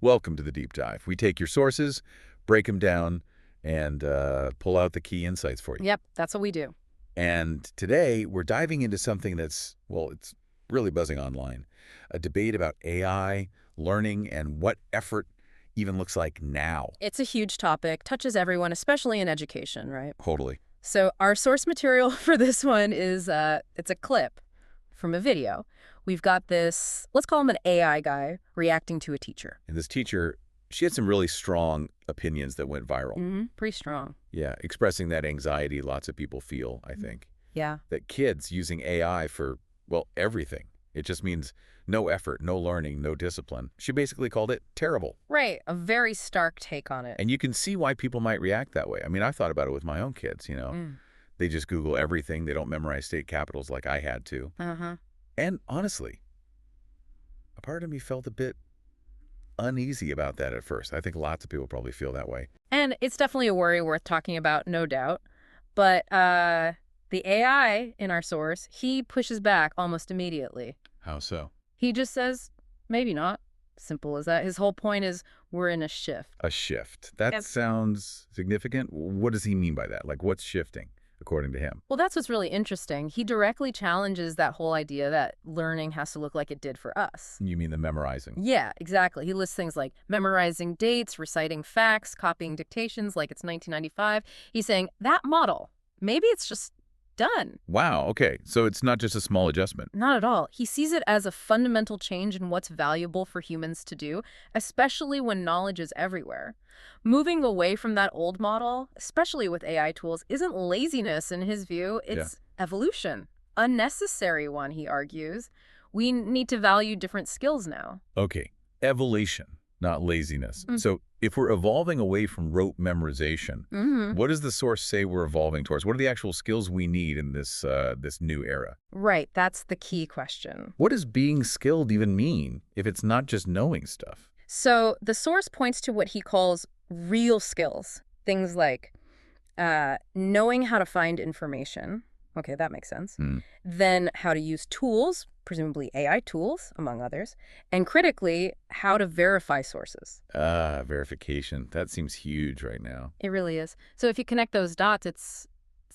Welcome to the deep dive. We take your sources, break them down, and pull out the key insights for you. Yep, that's what we do. And today, we're diving into something that's, well, it's really buzzing online. A debate about AI, learning, and what effort even looks like now. It's a huge topic, touches everyone, especially in education, right? Totally. So our source material for this one is it's a clip from a video. We've got this, let's call him an AI guy, reacting to a teacher. And this teacher, she had some really strong opinions that went viral. Pretty strong. Yeah, expressing that anxiety lots of people feel, I think. Yeah. That kids using AI for, well, everything. It just means no effort, no learning, no discipline. She basically called it terrible. Right, a very stark take on it. And you can see why people might react that way. I mean, I thought about it with my own kids, you know. They just Google everything. They don't memorize state capitals like I had to. And honestly, a part of me felt a bit uneasy about that at first. I think lots of people probably feel that way. And it's definitely a worry worth talking about, no doubt. But the AI in our source, he pushes back almost immediately. How so? He just says, maybe not. Simple as that. His whole point is we're in a shift. A shift. That sounds significant. What does he mean by that? Like, what's shifting, according to him? Well, that's what's really interesting. He directly challenges that whole idea that learning has to look like it did for us. You mean the memorizing? Yeah, exactly. He lists things like memorizing dates, reciting facts, copying dictations like it's 1995. He's saying that model, maybe it's just done. Wow, okay. So it's not just a small adjustment. Not at all. He sees it as a fundamental change in what's valuable for humans to do, especially when knowledge is everywhere. Moving away from that old model, especially with AI tools, isn't laziness in his view. It's evolution. Unnecessary one, he argues. We need to value different skills now. Okay, evolution, not laziness. So if we're evolving away from rote memorization, what does the source say we're evolving towards? What are the actual skills we need in this new era? Right, that's the key question. What does being skilled even mean if it's not just knowing stuff? So the source points to what he calls real skills. Things like knowing how to find information. Okay, that makes sense. Then how to use tools, presumably AI tools, among others. And critically, how to verify sources. Verification. That seems huge right now. It really is. So if you connect those dots, it's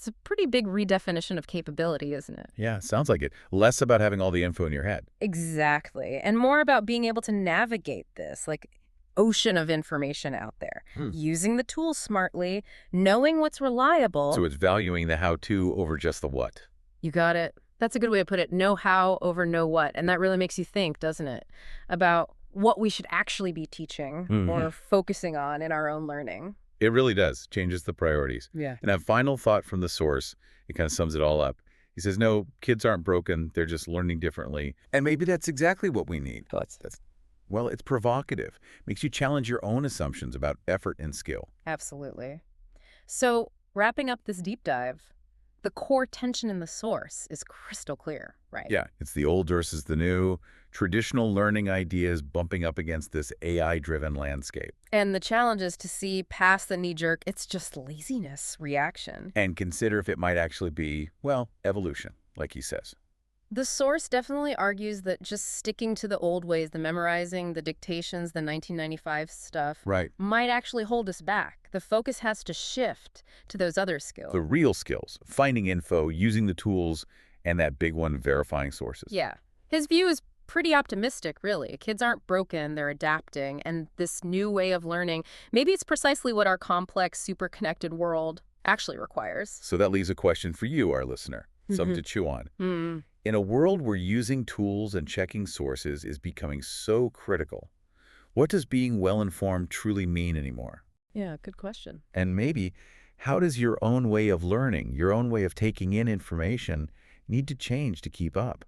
a pretty big redefinition of capability, isn't it? Yeah, sounds like it. Less about having all the info in your head. Exactly. And more about being able to navigate this, like ocean of information out there, using the tools smartly, knowing what's reliable. So it's valuing the how-to over just the what. You got it. That's a good way to put it. Know how over know what. And that really makes you think, doesn't it, about what we should actually be teaching or focusing on in our own learning. It really does. Changes the priorities. Yeah. And a final thought from the source, it kind of sums it all up. He says, no, kids aren't broken. They're just learning differently. And maybe that's exactly what we need. Well, it's provocative. Makes you challenge your own assumptions about effort and skill. Absolutely. So wrapping up this deep dive, the core tension in the source is crystal clear, right? Yeah, it's the old versus the new, traditional learning ideas bumping up against this AI-driven landscape. And the challenge is to see past the knee-jerk, it's just laziness reaction. And consider if it might actually be, well, evolution, like he says. The source definitely argues that just sticking to the old ways, the memorizing, the dictations, the 1995 stuff, might actually hold us back. The focus has to shift to those other skills. The real skills, finding info, using the tools, and that big one, verifying sources. Yeah. His view is pretty optimistic, really. Kids aren't broken, they're adapting, and this new way of learning, maybe it's precisely what our complex, super connected world actually requires. So that leaves a question for you, our listener, something to chew on. In a world where using tools and checking sources is becoming so critical, what does being well-informed truly mean anymore? Yeah, good question. And maybe, how does your own way of learning, your own way of taking in information, need to change to keep up?